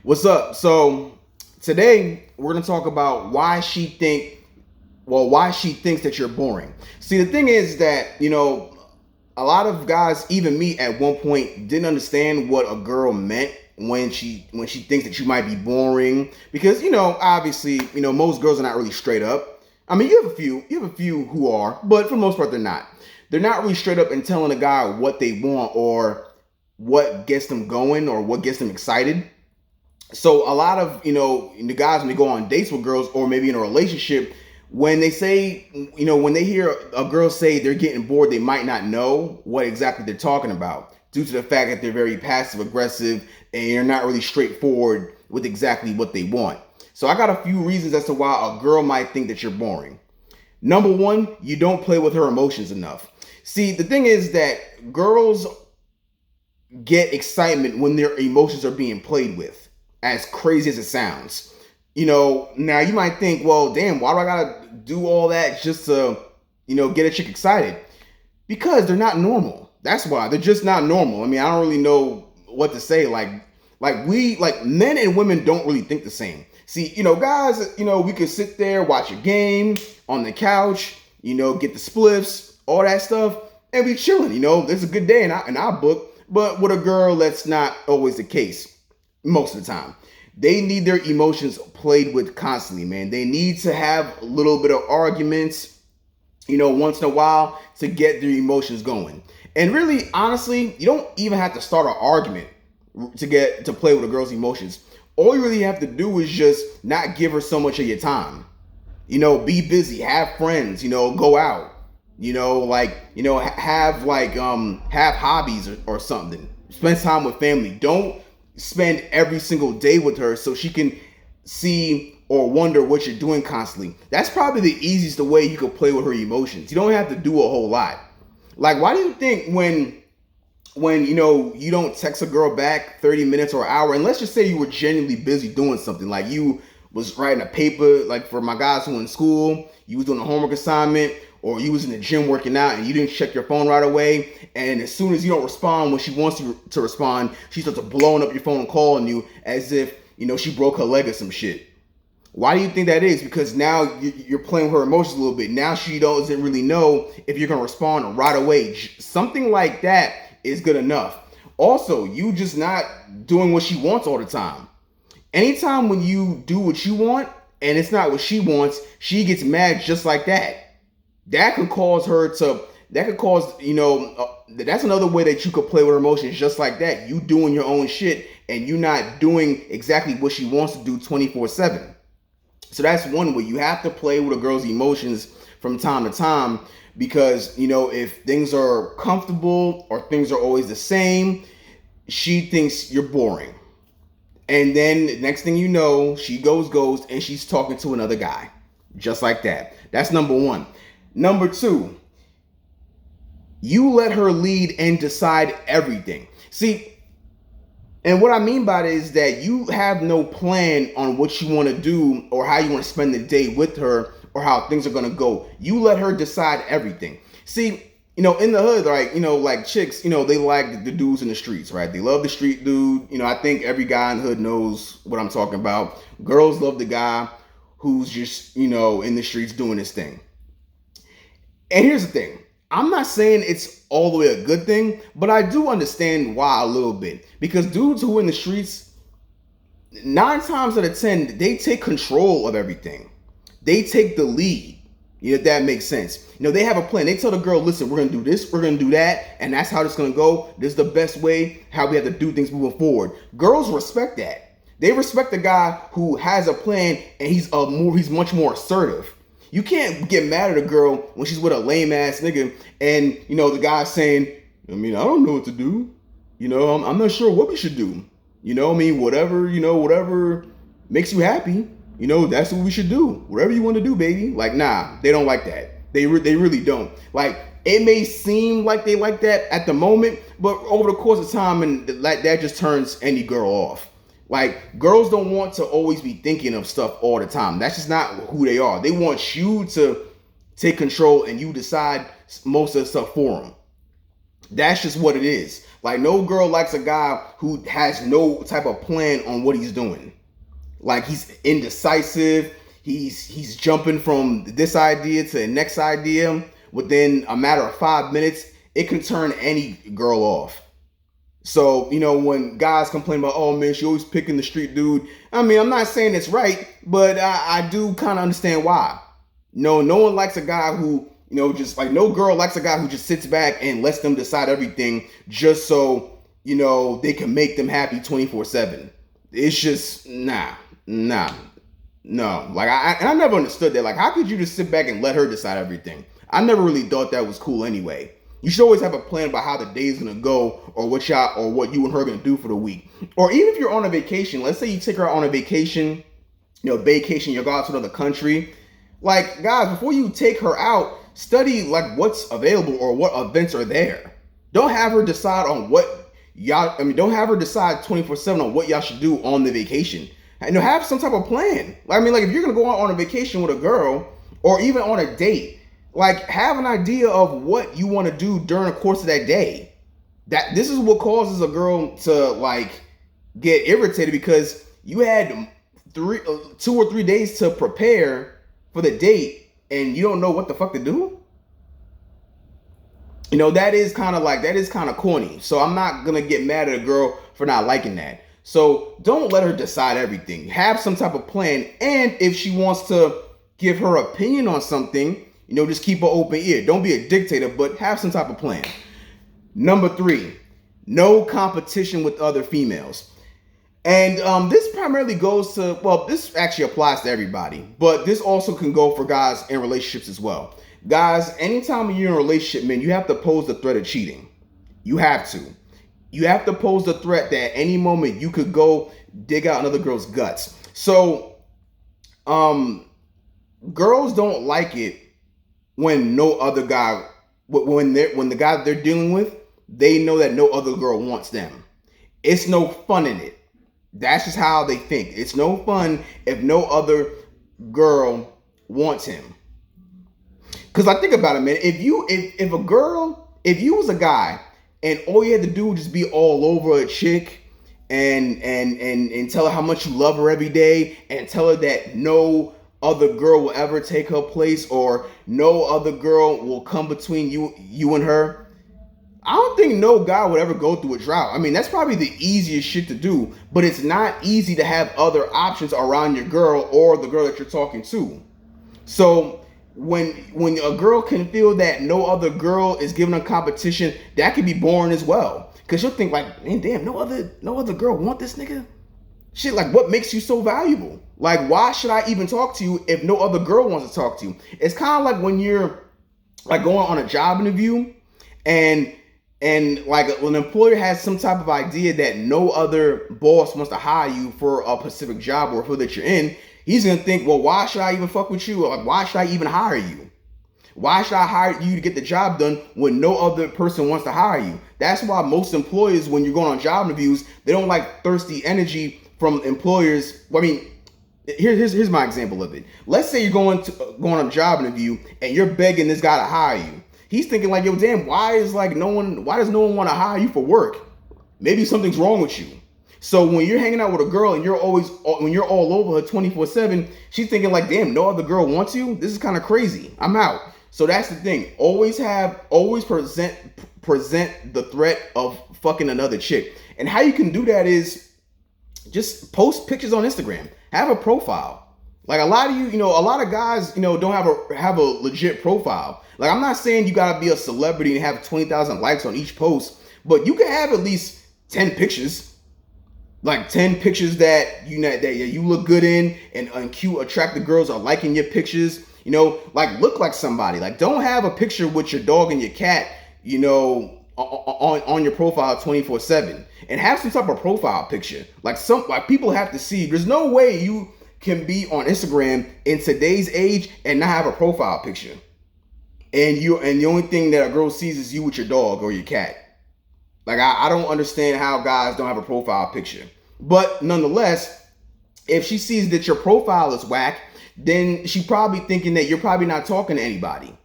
What's up? So today we're gonna talk about why she thinks that you're boring. See, the thing is that a lot of guys, even me, at one point didn't understand what a girl meant when she thinks that you might be boring because obviously most girls are not really straight up. I mean, you have a few who are, but for the most part they're not. They're not really straight up and telling a guy what they want or what gets them going or what gets them excited. So a lot of the guys, when they go on dates with girls or maybe in a relationship, when they say when they hear a girl say they're getting bored, they might not know what exactly they're talking about due to the fact that they're very passive aggressive and you're not really straightforward with exactly what they want. So I got a few reasons as to why a girl might think that you're boring. Number one, you don't play with her emotions enough. See, the thing is that girls get excitement when their emotions are being played with, as crazy as it sounds. Now you might think, well, damn, why do I gotta do all that just to, get a chick excited? Because they're not normal. That's why. They're just not normal. I mean, I don't really know what to say. Like men and women don't really think the same. See, guys, we could sit there, watch a game on the couch, get the spliffs, all that stuff, and be chilling. There's a good day in our book. But with a girl, that's not always the case most of the time. They need their emotions played with constantly, man. They need to have a little bit of arguments, once in a while to get their emotions going. And really, honestly, you don't even have to start an argument to play with a girl's emotions. All you really have to do is just not give her so much of your time. Be busy, have friends, go out, have hobbies or something. Spend time with family. Don't spend every single day with her so she can see or wonder what you're doing constantly. That's probably the easiest way you could play with her emotions. You don't have to do a whole lot. Like, why do you think when you don't text a girl back 30 minutes or an hour, and let's just say you were genuinely busy doing something, like you was writing a paper, like for my guys who in school, you was doing a homework assignment, or you was in the gym working out and you didn't check your phone right away, and as soon as you don't respond when she wants you to respond, she starts blowing up your phone and calling you as if she broke her leg or some shit. Why do you think that is? Because now you're playing with her emotions a little bit. Now she doesn't really know if you're gonna respond right away. Something like that is good enough. Also, you just not doing what she wants all the time. Anytime when you do what you want and it's not what she wants, she gets mad just like that. That could cause that's another way that you could play with her emotions just like that. You doing your own shit and you not doing exactly what she wants to do 24/7. So that's one way. You have to play with a girl's emotions from time to time because, if things are comfortable or things are always the same, she thinks you're boring. And then next thing you know, she goes, and she's talking to another guy. Just like that. That's number one. Number two, you let her lead and decide everything. See, and what I mean by that is that you have no plan on what you want to do or how you want to spend the day with her or how things are going to go. You let her decide everything. See, in the hood, like chicks, they like the dudes in the streets, right? They love the street dude. I think every guy in the hood knows what I'm talking about. Girls love the guy who's just, in the streets doing his thing. And here's the thing. I'm not saying it's all the way a good thing, but I do understand why a little bit. Because dudes who are in the streets, 9 times out of 10, they take control of everything. They take the lead. If that makes sense. They have a plan. They tell the girl, listen, we're going to do this, we're going to do that, and that's how it's going to go. This is the best way, how we have to do things moving forward. Girls respect that. They respect the guy who has a plan and he's much more assertive. You can't get mad at a girl when she's with a lame ass nigga and the guy's saying, I don't know what to do. I'm not sure what we should do. Whatever makes you happy. That's what we should do. Whatever you want to do, baby. Like, nah, they don't like that. They really don't. Like, it may seem like they like that at the moment, but over the course of time, and that just turns any girl off. Like, girls don't want to always be thinking of stuff all the time. That's just not who they are. They want you to take control and you decide most of the stuff for them. That's just what it is. Like no girl likes a guy who has no type of plan on what he's doing. Like he's indecisive. He's jumping from this idea to the next idea within a matter of 5 minutes. It can turn any girl off. So, when guys complain about, oh man, she always picking the street dude. I mean, I'm not saying it's right, but I do kind of understand why. No one likes a guy who, just like no girl likes a guy who just sits back and lets them decide everything just so, they can make them happy 24/7. It's just, nah. No. Like, I never understood that. Like, how could you just sit back and let her decide everything? I never really thought that was cool anyway. You should always have a plan about how the day's gonna go, or what you and her gonna do for the week. Or even if you're on a vacation, let's say you take her on a vacation, you go out to another country. Like, guys, before you take her out, study like what's available or what events are there. Don't have her decide on don't have her decide 24/7 on what y'all should do on the vacation. Have some type of plan. Like if you're gonna go on a vacation with a girl, or even on a date, like have an idea of what you want to do during the course of that day. This is what causes a girl to like get irritated, because you had 2 or 3 days to prepare for the date and you don't know what the fuck to do. That is kind of corny. So I'm not gonna get mad at a girl for not liking that. So don't let her decide everything. Have some type of plan, and if she wants to give her opinion on something, just keep an open ear. Don't be a dictator, but have some type of plan. Number 3, no competition with other females. And this primarily goes to, this actually applies to everybody, but this also can go for guys in relationships as well. Guys, anytime you're in a relationship, man, you have to pose the threat of cheating. You have to. You have to pose the threat that at any moment you could go dig out another girl's guts. So, girls don't like it when no other guy, when the guy that they're dealing with, they know that no other girl wants them. It's no fun in it. That's just how they think. It's no fun if no other girl wants him. Because I think about it, man. If you was a guy and all you had to do was just be all over a chick and tell her how much you love her every day, and tell her that no other girl will ever take her place, or no other girl will come between you and her, I don't think no guy would ever go through a drought. I mean, that's probably the easiest shit to do, but it's not easy to have other options around your girl or the girl that you're talking to. So when a girl can feel that no other girl is giving her competition, that can be boring as well. Cause she'll think like, man, damn, no other girl want this nigga? Shit, like what makes you so valuable? Like, why should I even talk to you if no other girl wants to talk to you? It's kind of like when you're like going on a job interview and like when an employer has some type of idea that no other boss wants to hire you for a specific job or field that you're in, he's gonna think, well, why should I even fuck with you? Or like, why should I even hire you? Why should I hire you to get the job done when no other person wants to hire you? That's why most employers, when you're going on job interviews, they don't like thirsty energy from employers. I mean, here's my example of it. Let's say you're going on a job interview and you're begging this guy to hire you. He's thinking like, yo, damn, why does no one want to hire you for work? Maybe something's wrong with you. So when you're hanging out with a girl and when you're all over her 24/7, she's thinking like, damn, no other girl wants you? This is kind of crazy. I'm out. So that's the thing. Always present the threat of fucking another chick. And how you can do that is just post pictures on Instagram. Have a profile. Like a lot of guys, don't have a legit profile. Like I'm not saying you gotta be a celebrity and have 20,000 likes on each post, but you can have at least 10 pictures. Like 10 pictures that you look good in, and cute, attractive girls are liking your pictures. Like look like somebody. Like don't have a picture with your dog and your cat, on your profile 24/7, and have some type of profile picture. Like people have to see. There's no way you can be on Instagram in today's age and not have a profile picture. And the only thing that a girl sees is you with your dog or your cat. Like I don't understand how guys don't have a profile picture. But nonetheless, if she sees that your profile is whack, then she probably thinking that you're probably not talking to anybody.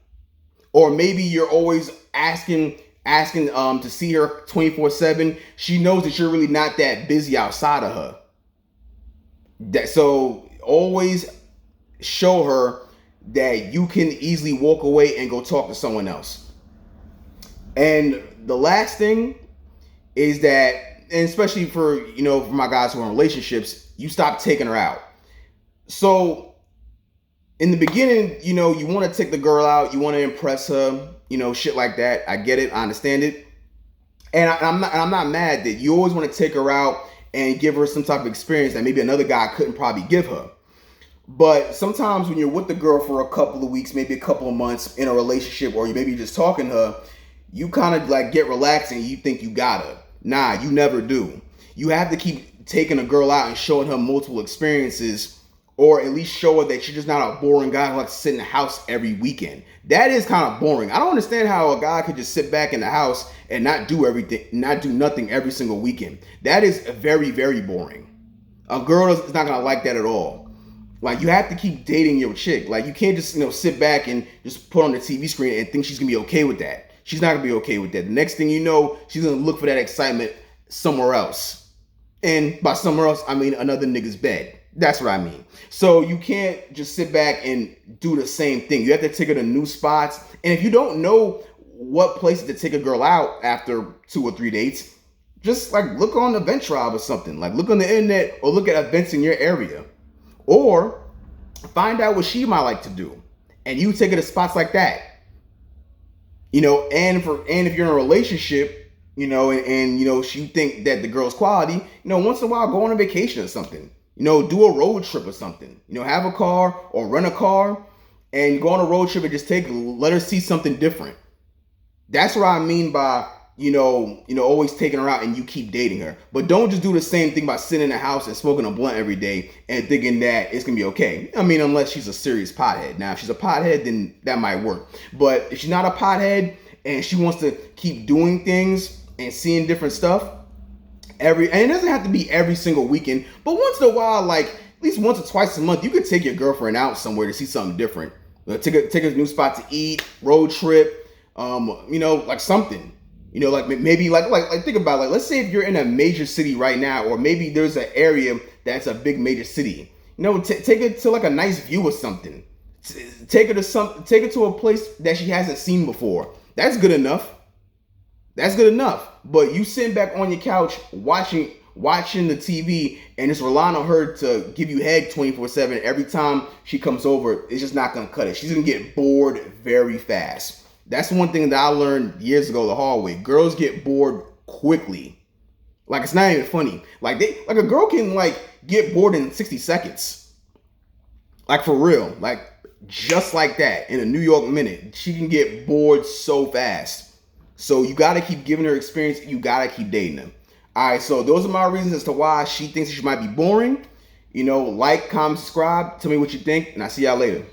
Or maybe you're always asking asking to see her 24/7, she knows that you're really not that busy outside of her. So always show her that you can easily walk away and go talk to someone else. And the last thing is that, and especially for for my guys who are in relationships, you stop taking her out. So in the beginning, you want to take the girl out, you want to impress her, shit like that. I get it, I understand it, and I'm not mad that you always want to take her out and give her some type of experience that maybe another guy couldn't probably give her. But sometimes when you're with the girl for a couple of weeks, maybe a couple of months in a relationship, or you maybe just talking to her, you kind of like get relaxed and you think you got her. Nah, you never do. You have to keep taking a girl out and showing her multiple experiences, or at least show her that you're just not a boring guy who likes to sit in the house every weekend. That is kind of boring. I don't understand how a guy could just sit back in the house and not do nothing every single weekend. That is very, very boring. A girl is not gonna like that at all. Like, you have to keep dating your chick. Like, you can't just sit back and just put on the TV screen and think she's gonna be okay with that. She's not gonna be okay with that. The next thing you know, she's gonna look for that excitement somewhere else. And by somewhere else, I mean another nigga's bed. That's what I mean. So you can't just sit back and do the same thing. You have to take her to new spots. And if you don't know what places to take a girl out after 2 or 3 dates, just like look on Eventbrite or something. Like, look on the internet or look at events in your area. Or find out what she might like to do, and you take her to spots like that. And if you're in a relationship, and you think that the girl's quality, once in a while go on a vacation or something. Do a road trip or something. Have a car or rent a car and go on a road trip and just let her see something different. That's what I mean by always taking her out and you keep dating her. But don't just do the same thing by sitting in the house and smoking a blunt every day and thinking that it's gonna be okay. I mean, unless she's a serious pothead. Now, if she's a pothead, then that might work. But if she's not a pothead and she wants to keep doing things and seeing different stuff, and it doesn't have to be every single weekend, but once in a while, like at least once or twice a month, you could take your girlfriend out somewhere to see something different. Take a new spot to eat, road trip, like something. Like maybe like think about it. Like, let's say if you're in a major city right now, or maybe there's an area that's a big major city. Take it to like a nice view or something. Take her to a place that she hasn't seen before. That's good enough. That's good enough. But you sitting back on your couch watching the TV and just relying on her to give you head 24/7 every time she comes over, it's just not gonna cut it. She's gonna get bored very fast. That's one thing that I learned years ago the hard way. Girls get bored quickly. Like, it's not even funny. Like a girl can get bored in 60 seconds. Like, for real. Like, just like that, in a New York minute. She can get bored so fast. So you gotta keep giving her experience. You gotta keep dating them. All right, so those are my reasons as to why she thinks she might be boring. Like, comment, subscribe. Tell me what you think, and I'll see y'all later.